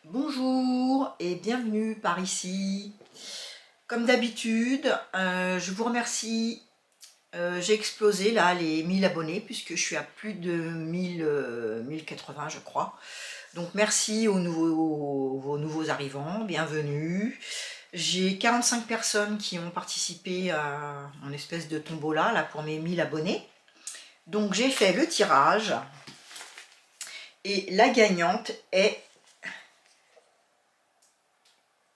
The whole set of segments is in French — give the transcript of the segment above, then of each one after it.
Bonjour et bienvenue par ici. Comme d'habitude, je vous remercie. J'ai explosé là les 1000 abonnés puisque je suis à plus de 1080 je crois. Donc merci aux nouveaux arrivants, bienvenue. J'ai 45 personnes qui ont participé à mon espèce de tombola là pour mes 1000 abonnés. Donc j'ai fait le tirage et la gagnante est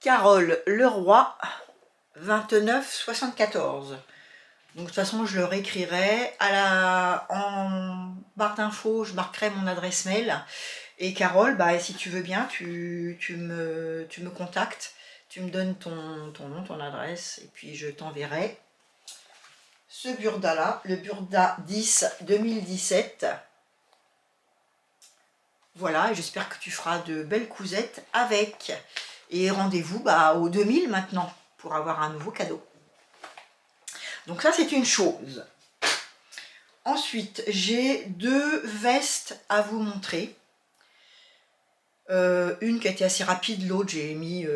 Carole Leroy 2974. Donc de toute façon je leur écrirai en barre d'infos, je marquerai mon adresse mail. Et Carole, bah, si tu veux bien, tu me contactes, tu me donnes ton nom, ton adresse, et puis je t'enverrai ce Burda là, le Burda 10 2017. Voilà, j'espère que tu feras de belles cousettes avec. Et rendez-vous aux 2000 maintenant pour avoir un nouveau cadeau. Donc ça c'est une chose. Ensuite j'ai deux vestes à vous montrer. Une qui a été assez rapide, l'autre j'ai mis,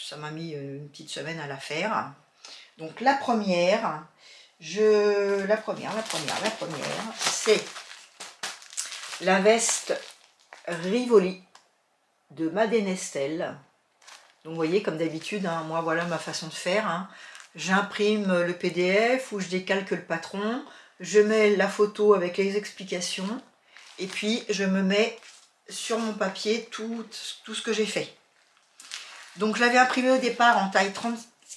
ça m'a mis une petite semaine à la faire. Donc la première, c'est la veste Rivoli de Madeleine Estelle. Donc vous voyez, comme d'habitude, hein, moi voilà ma façon de faire. Hein. J'imprime le PDF ou je décalque le patron, je mets la photo avec les explications et puis je me mets sur mon papier tout ce que j'ai fait. Donc je l'avais imprimé au départ en taille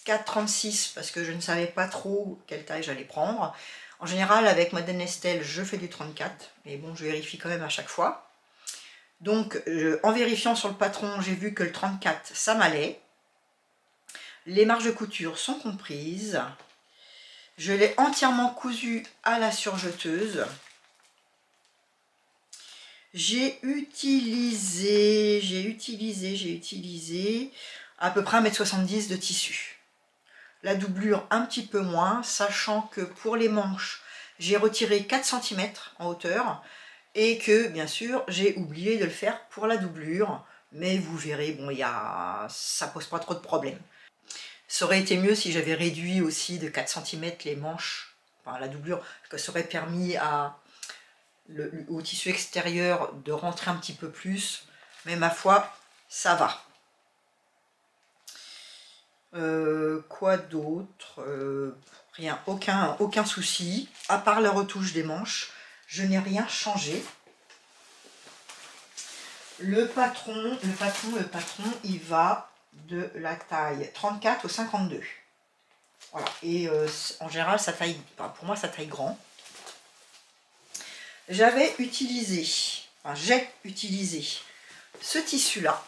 34-36 parce que je ne savais pas trop quelle taille j'allais prendre. En général avec Madeleine Estelle je fais du 34, mais bon je vérifie quand même à chaque fois. Donc, en vérifiant sur le patron, j'ai vu que le 34, ça m'allait. Les marges de couture sont comprises. Je l'ai entièrement cousu à la surjeteuse. J'ai utilisé à peu près 1,70 m de tissu. La doublure un petit peu moins, sachant que pour les manches, j'ai retiré 4 cm en hauteur. Et que bien sûr j'ai oublié de le faire pour la doublure, mais vous verrez, bon, ça pose pas trop de problème. Ça aurait été mieux si j'avais réduit aussi de 4 cm les manches, enfin la doublure, parce que ça aurait permis au tissu extérieur de rentrer un petit peu plus, mais ma foi, ça va. Quoi d'autre? Rien, aucun souci, à part la retouche des manches. Je n'ai rien changé. Le patron, il va de la taille 34 au 52. Voilà. Et en général, ça taille, pour moi, ça taille grand. J'ai utilisé ce tissu-là.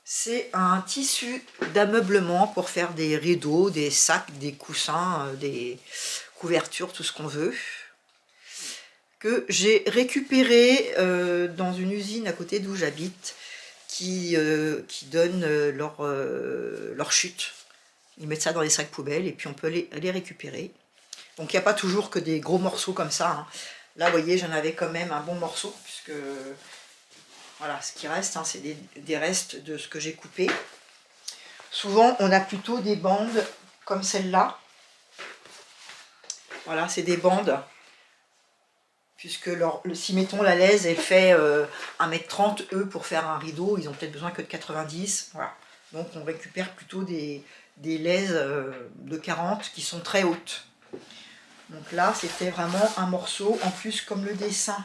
C'est un tissu d'ameublement pour faire des rideaux, des sacs, des coussins, des couvertures, tout ce qu'on veut. Que j'ai récupéré dans une usine à côté d'où j'habite qui donne leur chute. Ils mettent ça dans les sacs poubelles et puis on peut les récupérer. Donc il n'y a pas toujours que des gros morceaux comme ça. Hein. Là, vous voyez, j'en avais quand même un bon morceau puisque voilà, ce qui reste, hein, c'est des restes de ce que j'ai coupé. Souvent, on a plutôt des bandes comme celle-là. Voilà, c'est des bandes. Puisque si mettons la laise est fait 1,30 m, eux pour faire un rideau, ils ont peut-être besoin que de 90. Voilà. Donc on récupère plutôt des laises de 40 qui sont très hautes. Donc là c'était vraiment un morceau. En plus comme le dessin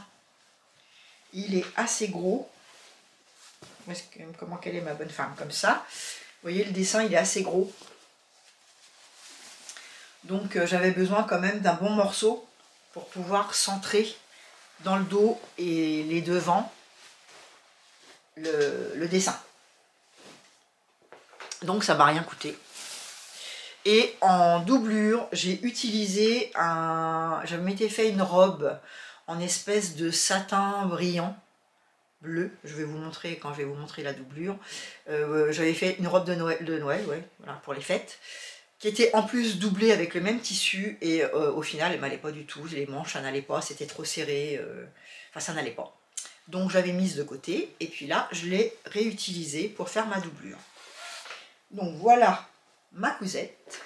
il est assez gros. Comment qu'elle est ma bonne femme? Comme ça. Vous voyez le dessin il est assez gros. Donc j'avais besoin quand même d'un bon morceau pour pouvoir centrer dans le dos et les devants le dessin. Donc ça m'a rien coûté. Et en doublure, j'ai utilisé je m'étais fait une robe en espèce de satin brillant bleu. Je vais vous montrer quand je vais vous montrer la doublure. J'avais fait une robe de Noël, ouais, voilà, pour les fêtes, qui était en plus doublée avec le même tissu et au final elle m'allait pas du tout. Les manches ça n'allait pas, c'était trop serré, enfin ça n'allait pas. Donc j'avais mise de côté et puis là je l'ai réutilisée pour faire ma doublure. Donc voilà ma cousette.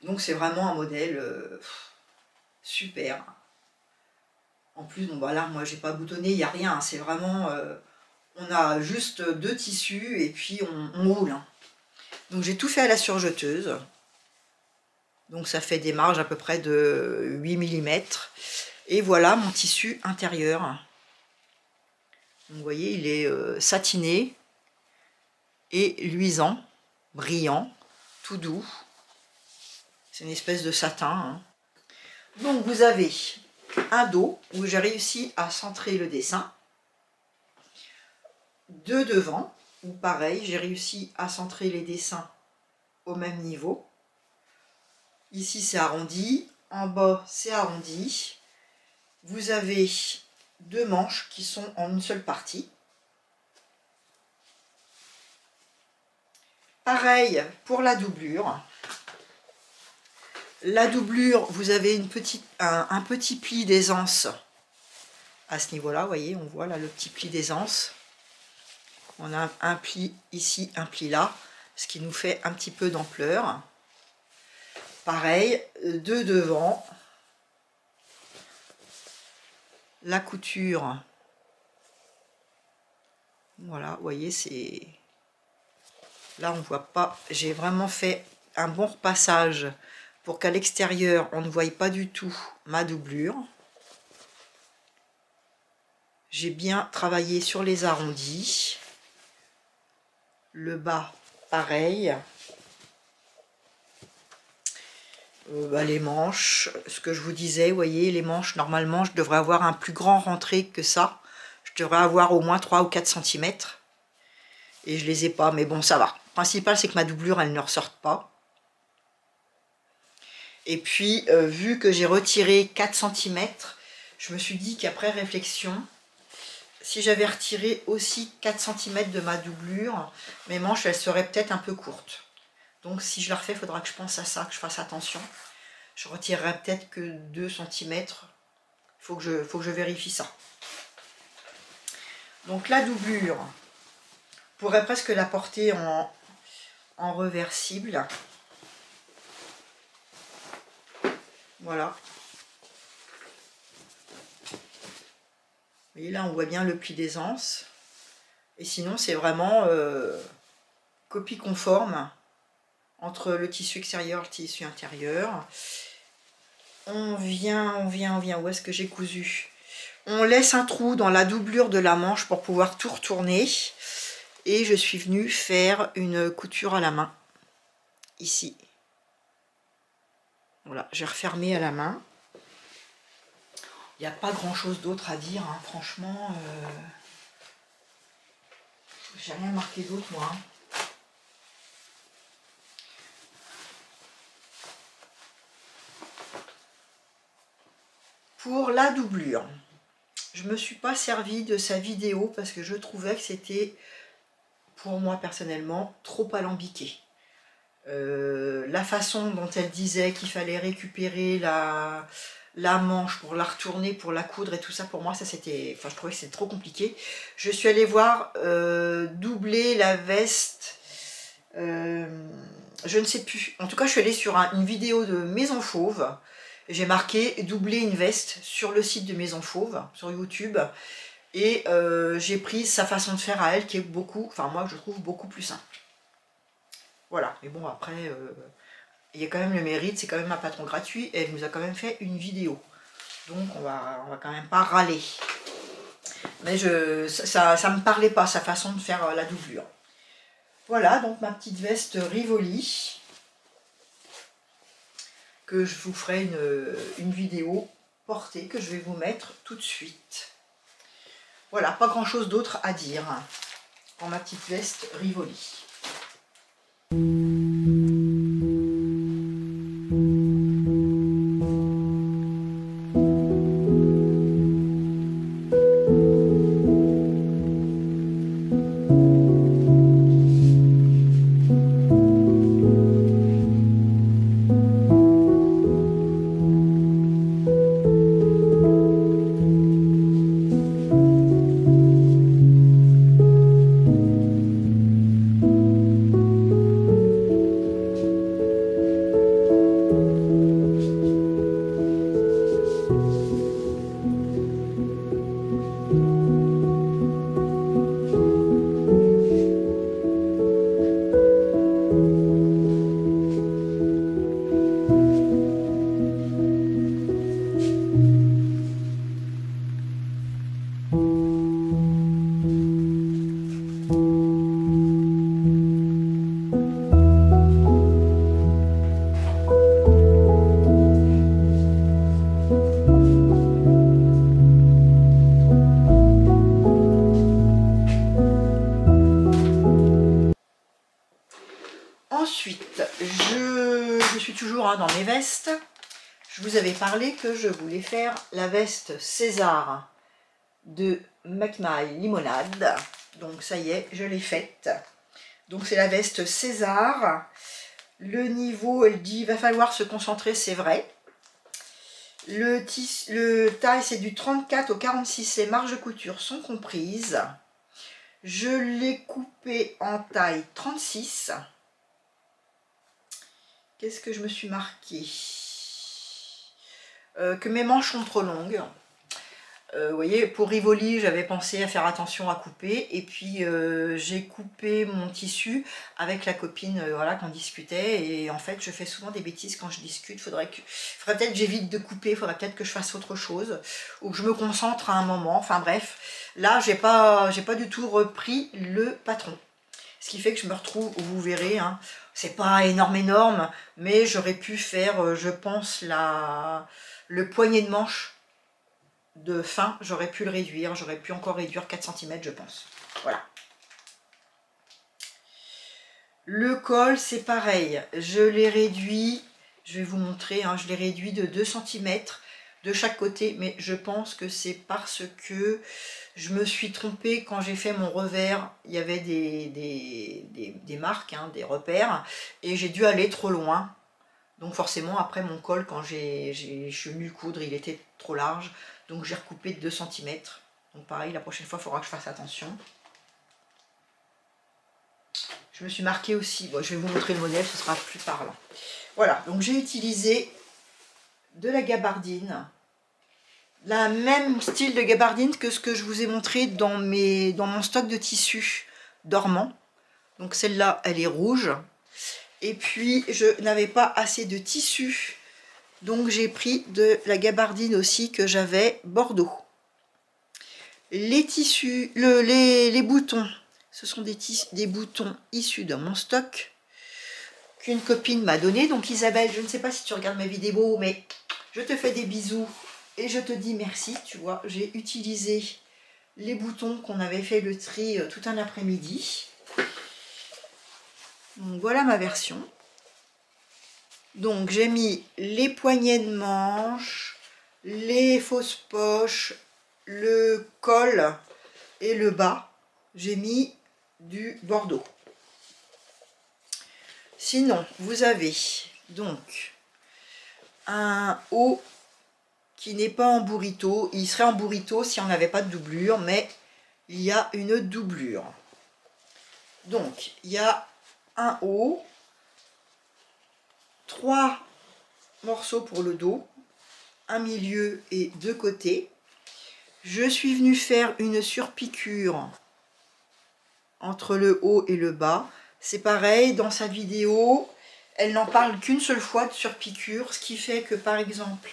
Donc c'est vraiment un modèle super. En plus, bon voilà, moi j'ai pas boutonné, il n'y a rien, hein, c'est vraiment, on a juste 2 tissus et puis on roule. Hein. Donc j'ai tout fait à la surjeteuse. Donc ça fait des marges à peu près de 8 mm. Et voilà mon tissu intérieur. Donc, vous voyez, il est satiné et luisant, brillant, tout doux. C'est une espèce de satin. Hein. Donc vous avez un dos où j'ai réussi à centrer le dessin. De devant, où pareil, j'ai réussi à centrer les dessins au même niveau. Ici c'est arrondi, en bas c'est arrondi. Vous avez 2 manches qui sont en une seule partie. Pareil pour la doublure. La doublure, vous avez un petit pli d'aisance à ce niveau-là, vous voyez, on voit là le petit pli d'aisance. On a un pli ici, un pli là, ce qui nous fait un petit peu d'ampleur. Pareil, de devant, la couture, voilà, vous voyez, c'est... Là, on voit pas, j'ai vraiment fait un bon repassage pour qu'à l'extérieur, on ne voie pas du tout ma doublure. J'ai bien travaillé sur les arrondis. Le bas, pareil. Les manches, ce que je vous disais, vous voyez, les manches, normalement, je devrais avoir un plus grand rentré que ça. Je devrais avoir au moins 3 ou 4 cm. Et je les ai pas, mais bon, ça va. Le principal, c'est que ma doublure, elle ne ressorte pas. Et puis, vu que j'ai retiré 4 cm, je me suis dit qu'après réflexion, si j'avais retiré aussi 4 cm de ma doublure, mes manches, elles seraient peut-être un peu courtes. Donc si je la refais, il faudra que je pense à ça, que je fasse attention. Je retirerai peut-être que 2 cm. Il faut que je vérifie ça. Donc la doublure, je pourrais presque la porter en reversible. Voilà. Vous voyez, là on voit bien le pli d'aisance. Et sinon c'est vraiment copie conforme entre le tissu extérieur et le tissu intérieur. On vient, où est-ce que j'ai cousu? On laisse un trou dans la doublure de la manche pour pouvoir tout retourner. Et je suis venue faire une couture à la main, ici. Voilà, j'ai refermé à la main. Il n'y a pas grand-chose d'autre à dire, hein. Franchement. J'ai rien marqué d'autre, moi. Hein. Pour la doublure, je ne me suis pas servi de sa vidéo parce que je trouvais que c'était, pour moi personnellement, trop alambiqué. La façon dont elle disait qu'il fallait récupérer la manche pour la retourner, pour la coudre et tout ça, pour moi, ça c'était, enfin, je trouvais que c'était trop compliqué. Je suis allée voir doubler la veste, je ne sais plus. En tout cas, je suis allée sur une vidéo de Maison Fauve. J'ai marqué doubler une veste sur le site de Maison Fauve, sur YouTube. Et j'ai pris sa façon de faire à elle qui est beaucoup, enfin moi je trouve beaucoup plus simple. Voilà, mais bon après, il y a quand même le mérite, c'est quand même un patron gratuit et elle nous a quand même fait une vidéo. Donc on va quand même pas râler. Mais ça me parlait pas, sa façon de faire la doublure. Voilà, donc ma petite veste Rivoli. Que je vous ferai une vidéo portée que je vais vous mettre tout de suite. Voilà, pas grand chose d'autre à dire pour ma petite veste Rivoli. hein, dans mes vestes. Je vous avais parlé que je voulais faire la veste César de McMy Limonade. Donc ça y est, je l'ai faite. Donc c'est la veste César. Le niveau, elle dit, il va falloir se concentrer, c'est vrai. Le taille, c'est du 34 au 46, les marges de couture sont comprises. Je l'ai coupé en taille 36. Qu'est-ce que je me suis marqué? Que mes manches sont trop longues. Vous voyez, pour Rivoli, j'avais pensé à faire attention à couper. Et puis, j'ai coupé mon tissu avec la copine voilà, qu'on discutait. Et en fait, je fais souvent des bêtises quand je discute. Faudrait peut-être que j'évite de couper. Il faudrait peut-être que je fasse autre chose. Ou que je me concentre à un moment. Enfin bref, là, j'ai pas du tout repris le patron. Ce qui fait que je me retrouve, vous verrez, hein, c'est pas énorme, mais j'aurais pu faire, je pense, le poignet de manche de fin, j'aurais pu le réduire, j'aurais pu encore réduire 4 cm, je pense. Voilà. Le col, c'est pareil, je l'ai réduit, je vais vous montrer, hein, je l'ai réduit de 2 cm de chaque côté, mais je pense que c'est parce que je me suis trompée quand j'ai fait mon revers, il y avait des marques, hein, des repères, et j'ai dû aller trop loin. Donc forcément, après mon col, quand je suis venue le coudre, il était trop large, donc j'ai recoupé de 2 cm. Donc pareil, la prochaine fois, il faudra que je fasse attention. Je me suis marqué aussi, bon, je vais vous montrer le modèle, ce sera plus parlant. Voilà, donc j'ai utilisé de la gabardine, la même style de gabardine que ce que je vous ai montré dans mon stock de tissus dormants. Donc celle-là, elle est rouge. Et puis, je n'avais pas assez de tissu. Donc, j'ai pris de la gabardine aussi que j'avais Bordeaux. Les tissus, les boutons, ce sont des boutons issus de mon stock qu'une copine m'a donné. Donc, Isabelle, je ne sais pas si tu regardes mes vidéos, mais je te fais des bisous et je te dis merci. Tu vois, j'ai utilisé les boutons qu'on avait fait le tri tout un après-midi. Donc voilà ma version. Donc j'ai mis les poignets de manche, les fausses poches, le col et le bas. J'ai mis du Bordeaux. Sinon, vous avez donc un haut qui n'est pas en burrito. Il serait en burrito si on n'avait pas de doublure, mais il y a une doublure. Donc, il y a un haut, 3 morceaux pour le dos, un milieu et 2 côtés. Je suis venue faire une surpiqûre entre le haut et le bas. C'est pareil, dans sa vidéo, elle n'en parle qu'une seule fois de surpiqûre, ce qui fait que par exemple,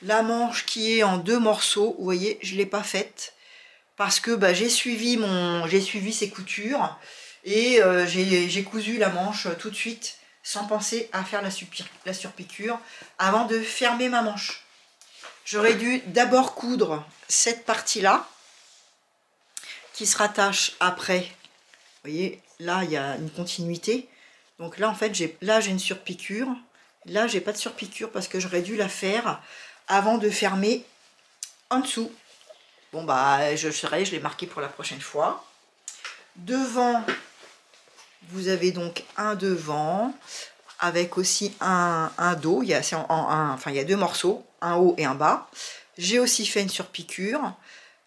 la manche qui est en 2 morceaux, vous voyez, je ne l'ai pas faite parce que bah, j'ai suivi ses coutures et j'ai cousu la manche tout de suite sans penser à faire la surpiqûre avant de fermer ma manche. J'aurais dû d'abord coudre cette partie-là qui se rattache après. Vous voyez, là, il y a une continuité. Donc là, en fait, j'ai une surpiqûre. Là, j'ai pas de surpiqûre parce que j'aurais dû la faire avant de fermer en dessous. Bon, bah, je l'ai marqué pour la prochaine fois. Devant, vous avez donc un devant avec aussi un dos. Il y a 2 morceaux, un haut et un bas. J'ai aussi fait une surpiqûre.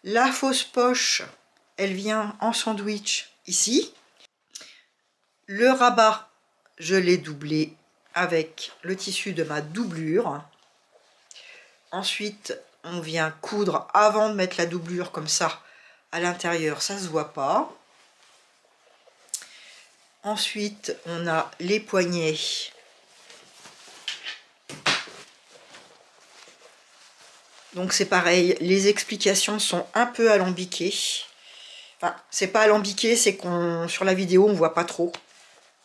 La fausse poche, elle vient en sandwich ici. Le rabat, je l'ai doublé avec le tissu de ma doublure. Ensuite, on vient coudre avant de mettre la doublure comme ça à l'intérieur, ça se voit pas. Ensuite, on a les poignets. Donc c'est pareil, les explications sont un peu alambiquées. Enfin, c'est pas alambiqué, c'est qu'on sur la vidéo on voit pas trop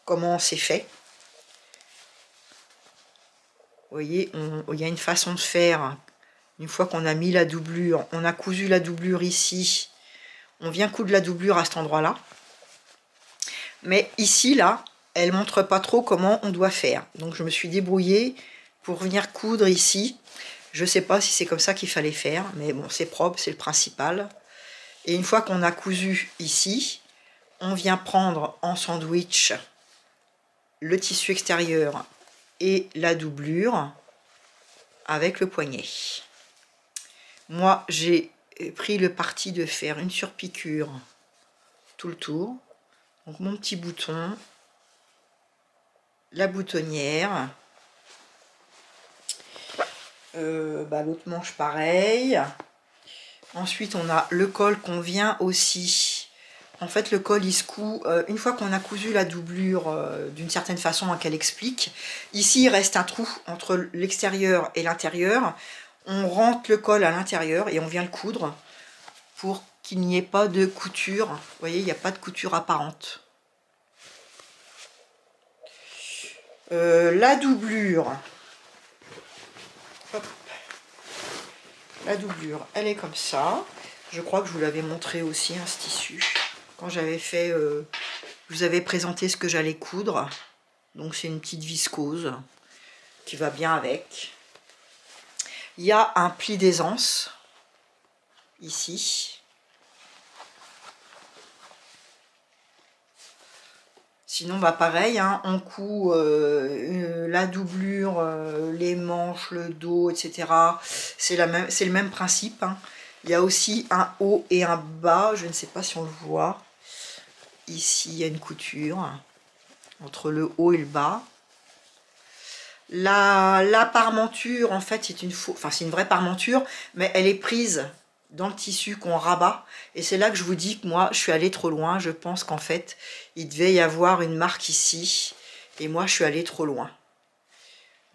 comment c'est fait. Vous voyez, il y a une façon de faire. Une fois qu'on a mis la doublure, on a cousu la doublure ici. On vient coudre la doublure à cet endroit-là. Mais ici, là, elle montre pas trop comment on doit faire. Donc je me suis débrouillée pour venir coudre ici. Je sais pas si c'est comme ça qu'il fallait faire, mais bon, c'est propre, c'est le principal. Et une fois qu'on a cousu ici, on vient prendre en sandwich le tissu extérieur et la doublure avec le poignet. Moi, j'ai pris le parti de faire une surpiqûre tout le tour. Donc mon petit bouton, la boutonnière, l'autre manche pareil. Ensuite, on a le col qu'on vient aussi. En fait, le col, il se coud une fois qu'on a cousu la doublure d'une certaine façon qu'elle explique. Ici, il reste un trou entre l'extérieur et l'intérieur. On rentre le col à l'intérieur et on vient le coudre pour qu'il n'y ait pas de couture. Vous voyez, il n'y a pas de couture apparente. La doublure. Hop. La doublure, elle est comme ça. Je crois que je vous l'avais montré aussi, hein, ce tissu. Quand j'avais fait, je vous avais présenté ce que j'allais coudre. Donc c'est une petite viscose qui va bien avec. Il y a un pli d'aisance ici. Sinon, bah pareil, hein, on coud la doublure, les manches, le dos, etc. C'est le même principe. Hein. Il y a aussi un haut et un bas. Je ne sais pas si on le voit. Ici, il y a une couture entre le haut et le bas. La parmenture, en fait, c'est une vraie parmenture, mais elle est prise dans le tissu qu'on rabat. Et c'est là que je vous dis que moi, je suis allée trop loin. Je pense qu'en fait, il devait y avoir une marque ici. Et moi, je suis allée trop loin.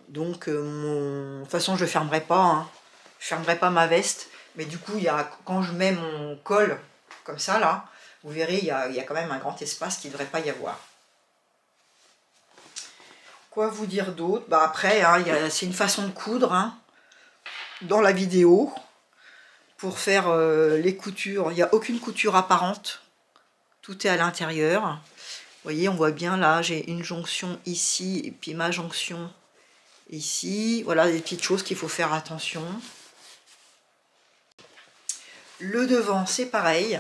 Donc, de toute façon, je ne fermerai pas. Hein. Je ne fermerai pas ma veste. Mais du coup, quand je mets mon col comme ça, là, vous verrez, il y a quand même un grand espace qui ne devrait pas y avoir. Quoi vous dire d'autre? Bah après, hein, c'est une façon de coudre hein, dans la vidéo. Pour faire les coutures, il n'y a aucune couture apparente. Tout est à l'intérieur. Vous voyez, on voit bien là, j'ai une jonction ici et puis ma jonction ici. Voilà des petites choses qu'il faut faire attention. Le devant, c'est pareil.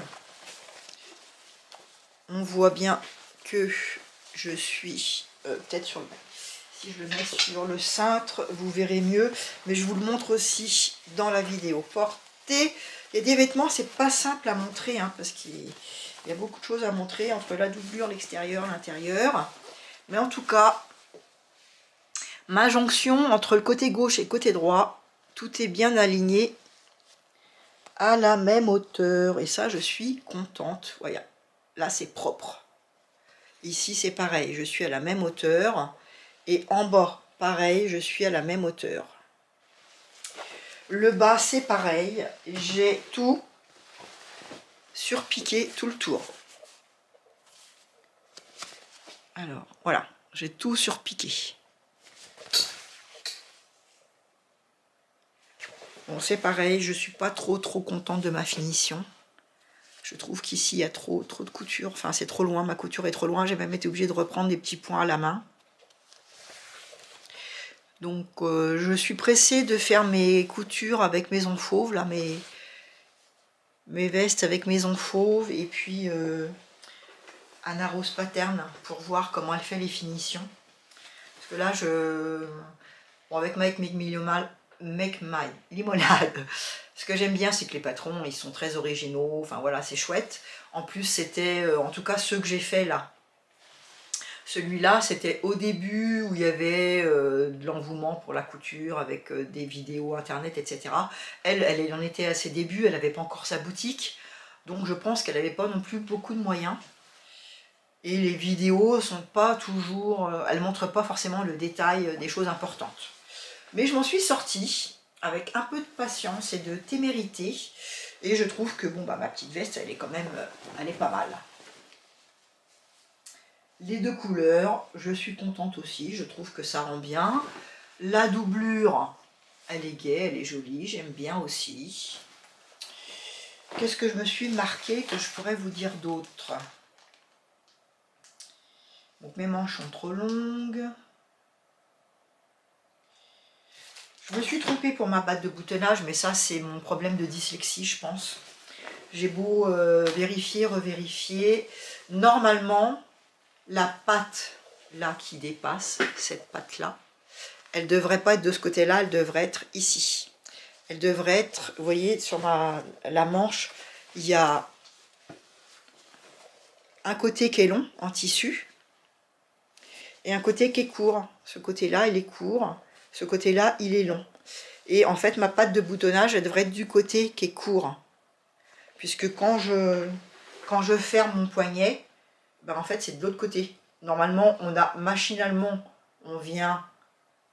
On voit bien que je suis peut-être sur le... Si je le mets sur le cintre, vous verrez mieux. Mais je vous le montre aussi dans la vidéo. Portée. Il y a des vêtements, c'est pas simple à montrer, hein, parce qu'il y a beaucoup de choses à montrer entre la doublure, l'extérieur, l'intérieur. Mais en tout cas, ma jonction entre le côté gauche et le côté droit, tout est bien aligné à la même hauteur. Et ça, je suis contente. Voilà, là c'est propre. Ici, c'est pareil, je suis à la même hauteur. Et en bas, pareil, je suis à la même hauteur. Le bas, c'est pareil. J'ai tout surpiqué tout le tour. Alors, voilà. J'ai tout surpiqué. Bon, c'est pareil. Je ne suis pas trop contente de ma finition. Je trouve qu'ici, il y a trop de couture. Enfin, c'est trop loin. Ma couture est trop loin. J'ai même été obligée de reprendre des petits points à la main. Donc, je suis pressée de faire mes coutures avec maison fauve, là, mes vestes avec maison fauve, et puis Anna Rose Pattern, pour voir comment elle fait les finitions. Parce que là, bon, avec Make My Limonade, ce que j'aime bien, c'est que les patrons, ils sont très originaux, enfin voilà, c'est chouette. En plus, c'était, en tout cas, ceux que j'ai fait là. Celui-là, c'était au début où il y avait de l'engouement pour la couture avec des vidéos internet, etc. Elle en était à ses débuts, elle n'avait pas encore sa boutique. Donc je pense qu'elle n'avait pas non plus beaucoup de moyens. Et les vidéos sont pas toujours... elles ne montrent pas forcément le détail des choses importantes. Mais je m'en suis sortie avec un peu de patience et de témérité. Et je trouve que bon, bah, ma petite veste, elle est quand même... elle est pas mal. Les deux couleurs, je suis contente aussi, je trouve que ça rend bien. La doublure, elle est gaie, elle est jolie, j'aime bien aussi. Qu'est-ce que je me suis marqué que je pourrais vous dire d'autre? Donc mes manches sont trop longues. Je me suis trompée pour ma patte de boutonnage, mais ça c'est mon problème de dyslexie, je pense. J'ai beau vérifier, revérifier. Normalement, la patte là qui dépasse, cette patte là, elle devrait pas être de ce côté-là, elle devrait être ici. Elle devrait être, vous voyez, sur la manche, il y a un côté qui est long en tissu et un côté qui est court. Ce côté-là, il est court. Ce côté-là, il est long. Et en fait, ma patte de boutonnage, elle devrait être du côté qui est court. Puisque quand je ferme mon poignet, ben en fait, c'est de l'autre côté. Normalement, machinalement, on vient,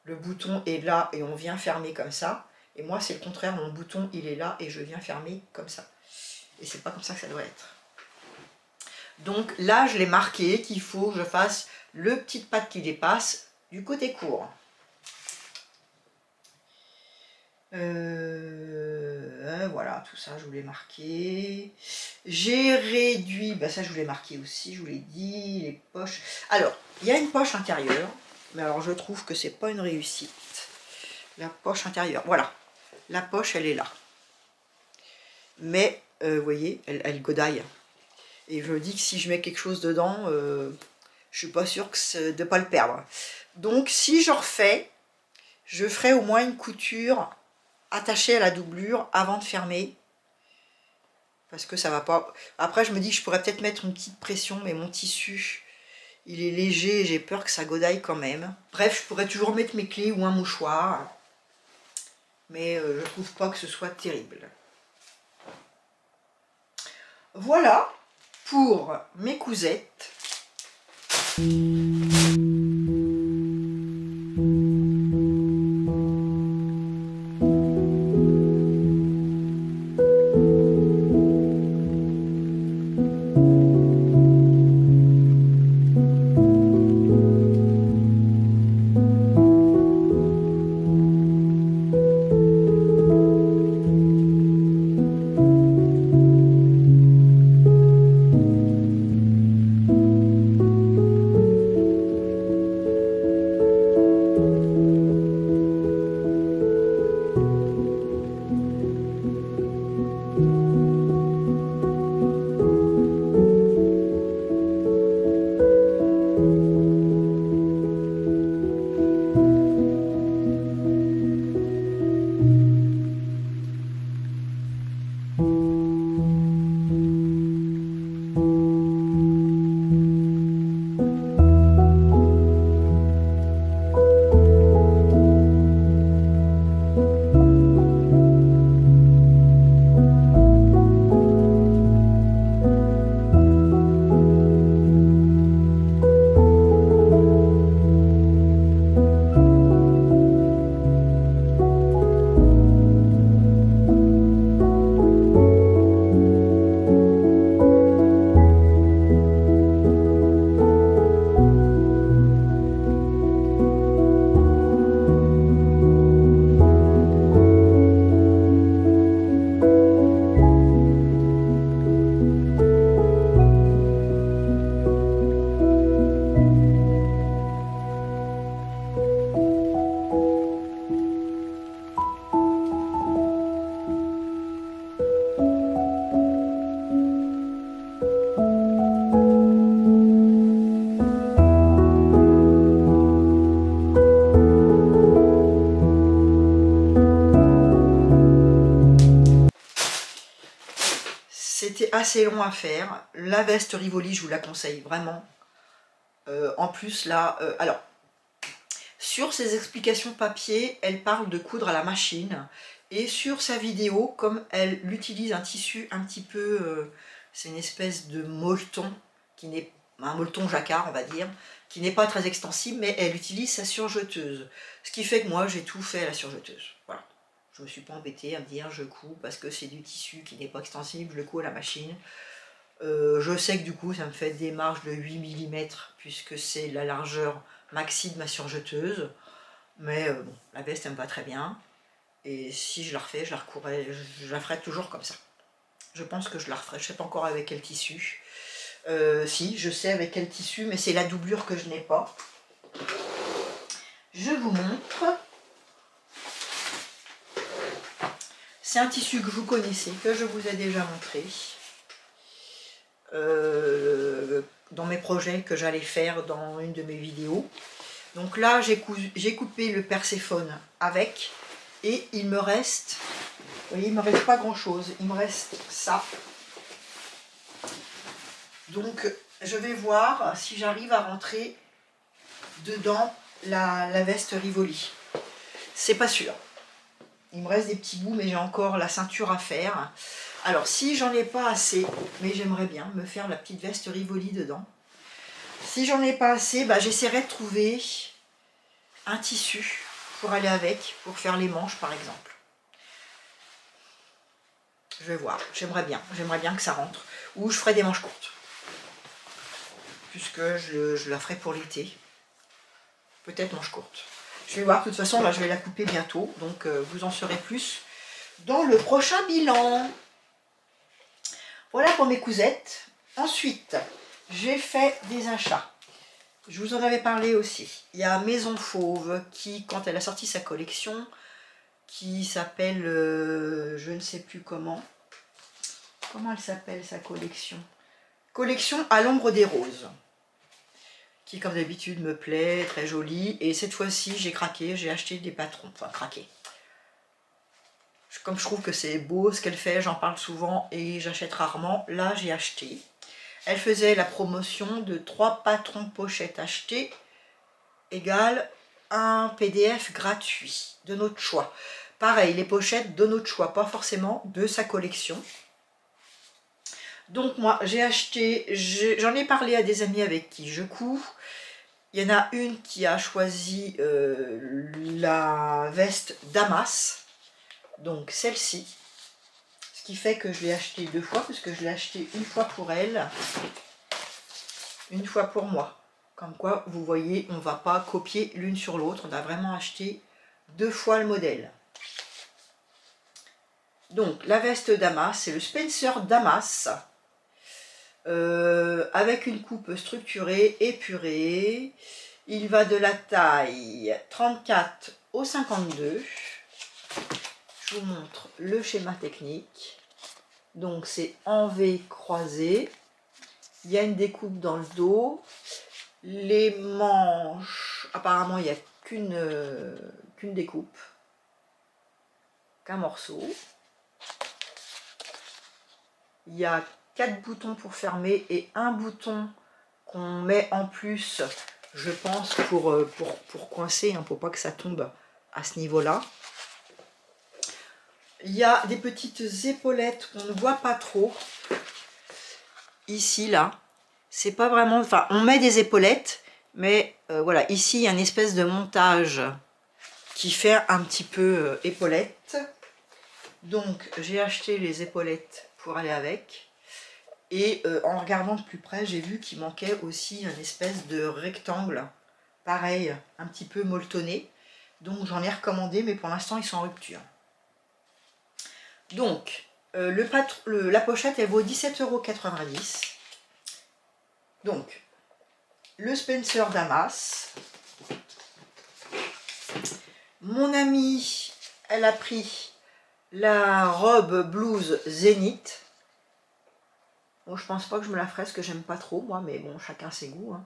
le bouton est là et on vient fermer comme ça. Et moi, c'est le contraire, mon bouton, il est là et je viens fermer comme ça. Et c'est pas comme ça que ça doit être. Donc là, je l'ai marqué qu'il faut que je fasse le petit patte qui dépasse du côté court. Voilà, tout ça, je vous l'ai marqué. J'ai réduit, bah ça je vous l'ai marqué aussi, je vous l'ai dit, les poches. Alors, il y a une poche intérieure, mais alors je trouve que c'est pas une réussite. La poche intérieure, voilà. La poche, elle est là. Mais, vous voyez, elle godaille. Et je dis que si je mets quelque chose dedans, je suis pas sûre de ne pas le perdre. Donc, si je refais, je ferai au moins une couture attachée à la doublure avant de fermer. Parce que ça va pas... Après, je me dis que je pourrais peut-être mettre une petite pression, mais mon tissu, il est léger et j'ai peur que ça godaille quand même. Bref, je pourrais toujours mettre mes clés ou un mouchoir. Mais je trouve pas que ce soit terrible. Voilà pour mes cousettes. C'était assez long à faire. La veste Rivoli, je vous la conseille vraiment. En plus, là, alors, sur ses explications papier, elle parle de coudre à la machine. Et sur sa vidéo, comme elle utilise un tissu un petit peu, c'est une espèce de molleton, qui n'est un molleton jacquard, on va dire, qui n'est pas très extensible, mais elle utilise sa surjeteuse. Ce qui fait que moi, j'ai tout fait à la surjeteuse. Voilà. Je ne me suis pas embêtée à me dire je couds parce que c'est du tissu qui n'est pas extensible, je le couds à la machine. Je sais que du coup ça me fait des marges de 8 mm puisque c'est la largeur maxi de ma surjeteuse. Mais bon, la veste elle me va très bien. Et si je la refais, je la ferai toujours comme ça. Je pense que je la referai, je ne sais pas encore avec quel tissu. Si, je sais avec quel tissu, mais c'est la doublure que je n'ai pas. Je vous montre. C'est un tissu que vous connaissez, que je vous ai déjà montré. Dans mes projets que j'allais faire dans une de mes vidéos. Donc là, j'ai coupé le Perséphone avec, et il me reste, vous voyez, il me reste pas grand chose, il me reste ça. Donc je vais voir si j'arrive à rentrer dedans la veste Rivoli. C'est pas sûr. Il me reste des petits bouts, mais j'ai encore la ceinture à faire. Alors, si j'en ai pas assez, mais j'aimerais bien me faire la petite veste Rivoli dedans. Si j'en ai pas assez, bah, j'essaierai de trouver un tissu pour aller avec, pour faire les manches par exemple. Je vais voir, j'aimerais bien que ça rentre. Ou je ferai des manches courtes. Puisque je la ferai pour l'été. Peut-être manches courtes. Je vais voir, de toute façon, là je vais la couper bientôt. Donc vous en saurez plus dans le prochain bilan. Voilà pour mes cousettes. Ensuite, j'ai fait des achats. Je vous en avais parlé aussi. Il y a Maison Fauve qui, quand elle a sorti sa collection, qui s'appelle, je ne sais plus comment. Comment elle s'appelle sa collection? Collection à l'ombre des roses. Qui, comme d'habitude, me plaît, très jolie. Et cette fois-ci, j'ai craqué, j'ai acheté des patrons. Enfin, craqué. Comme je trouve que c'est beau ce qu'elle fait, j'en parle souvent et j'achète rarement. Là, j'ai acheté. Elle faisait la promotion de 3 patrons pochettes achetés égale un PDF gratuit de notre choix. Pareil, les pochettes de notre choix, pas forcément de sa collection. Donc moi, j'ai acheté, j'en ai parlé à des amis avec qui je couds. Il y en a une qui a choisi la veste Damas, donc celle-ci. Ce qui fait que je l'ai acheté 2 fois, parce que je l'ai acheté une fois pour elle, une fois pour moi. Comme quoi, vous voyez, on ne va pas copier l'une sur l'autre. On a vraiment acheté 2 fois le modèle. Donc, la veste Damas, c'est le Spencer Damas. Avec une coupe structurée, épurée. Il va de la taille 34 au 52. Je vous montre le schéma technique. Donc c'est en V croisé. Il y a une découpe dans le dos. Les manches, apparemment il n'y a qu'une découpe. Qu'un morceau. Il y a 4 boutons pour fermer et un bouton qu'on met en plus, je pense, pour coincer, hein, pour pas que ça tombe à ce niveau-là. Il y a des petites épaulettes qu'on ne voit pas trop. Ici, là. C'est pas vraiment... Enfin, on met des épaulettes, mais voilà, ici, il y a une espèce de montage qui fait un petit peu épaulette. Donc, j'ai acheté les épaulettes pour aller avec. Et en regardant de plus près, j'ai vu qu'il manquait aussi une espèce de rectangle. Pareil, un petit peu molletonné. Donc, j'en ai recommandé, mais pour l'instant, ils sont en rupture. Donc, la pochette, elle vaut 17,90 €. Donc, le Spencer Damas. Mon amie, elle a pris la robe blouse Zénith. Bon, je pense pas que je me la ferai, parce que j'aime pas trop, moi, mais bon, chacun ses goûts. Hein.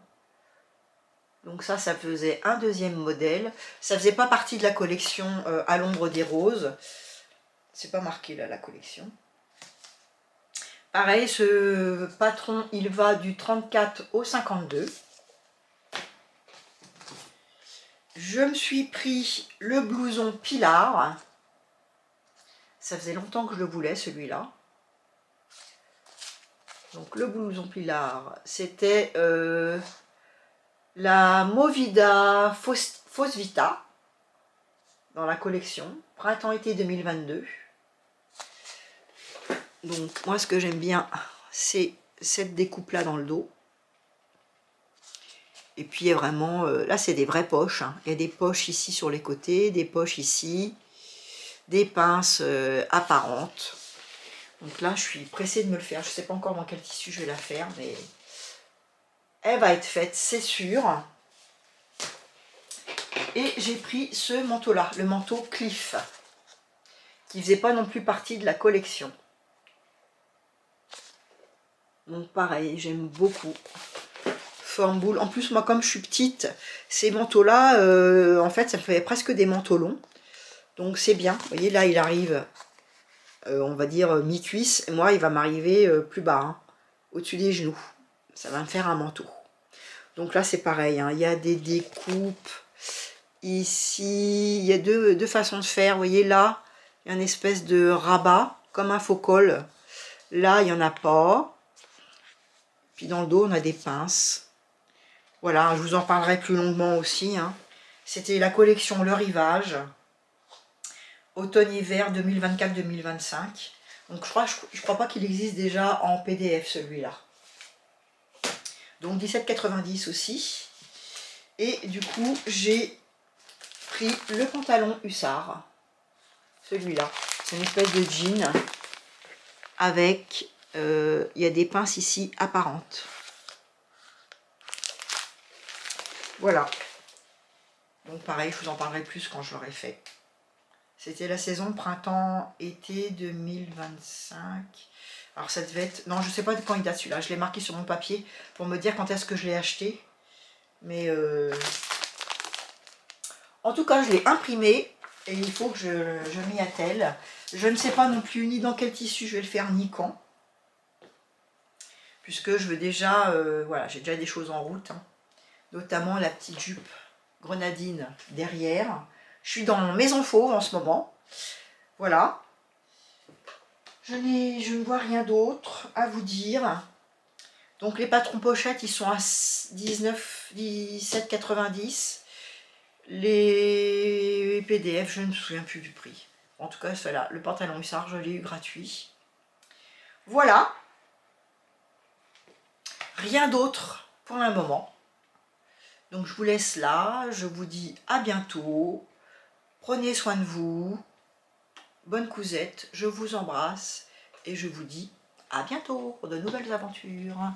Donc ça faisait un deuxième modèle. Ça faisait pas partie de la collection à l'ombre des roses. C'est pas marqué là la collection. Pareil, ce patron, il va du 34 au 52. Je me suis pris le blouson Pilar. Ça faisait longtemps que je le voulais, celui-là. Donc le blouson Pilar, c'était la Movida Fausse Vita dans la collection Printemps-été 2022. Donc moi ce que j'aime bien, c'est cette découpe là dans le dos. Et puis il y a vraiment, là c'est des vraies poches, hein. Il y a des poches ici sur les côtés, des poches ici, des pinces apparentes. Donc là je suis pressée de me le faire, je ne sais pas encore dans quel tissu je vais la faire, mais elle va être faite, c'est sûr. Et j'ai pris ce manteau-là, le manteau Cliff, qui faisait pas non plus partie de la collection. Donc pareil, j'aime beaucoup. Forme boule. En plus, moi, comme je suis petite, ces manteaux-là, en fait, ça me fait presque des manteaux longs. Donc c'est bien. Vous voyez, là, il arrive, on va dire, mi-cuisse. Et moi, il va m'arriver plus bas, hein, au-dessus des genoux. Ça va me faire un manteau. Donc là, c'est pareil. Hein, il y a des découpes. Ici, il y a deux façons de faire. Vous voyez, là, il y a une espèce de rabat, comme un faux col. Là, il n'y en a pas. Puis dans le dos, on a des pinces. Voilà, je vous en parlerai plus longuement aussi. Hein. C'était la collection Le Rivage, automne-hiver 2024-2025. Donc je crois pas qu'il existe déjà en PDF celui-là. Donc 17,90 aussi. Et du coup, j'ai pris le pantalon hussard. Celui-là. C'est une espèce de jean avec, il y a des pinces ici apparentes. Voilà. Donc pareil, je vous en parlerai plus quand je l'aurai fait. C'était la saison printemps-été 2025. Alors ça devait être... Non, je ne sais pas de quand il date celui-là. Je l'ai marqué sur mon papier pour me dire quand est-ce que je l'ai acheté. Mais en tout cas, je l'ai imprimé et il faut que je m'y attelle. Je ne sais pas non plus ni dans quel tissu je vais le faire, ni quand. Puisque je veux déjà... voilà, j'ai déjà des choses en route. Hein. Notamment la petite jupe grenadine derrière. Je suis dans Maison Fauve en ce moment. Voilà. Je ne vois rien d'autre à vous dire. Donc les patrons pochettes, ils sont à 17,90. Les PDF, je ne me souviens plus du prix. En tout cas, voilà, le pantalon hussard, je l'ai eu gratuit. Voilà. Rien d'autre pour un moment. Donc je vous laisse là. Je vous dis à bientôt. Prenez soin de vous. Bonne cousette. Je vous embrasse. Et je vous dis à bientôt pour de nouvelles aventures.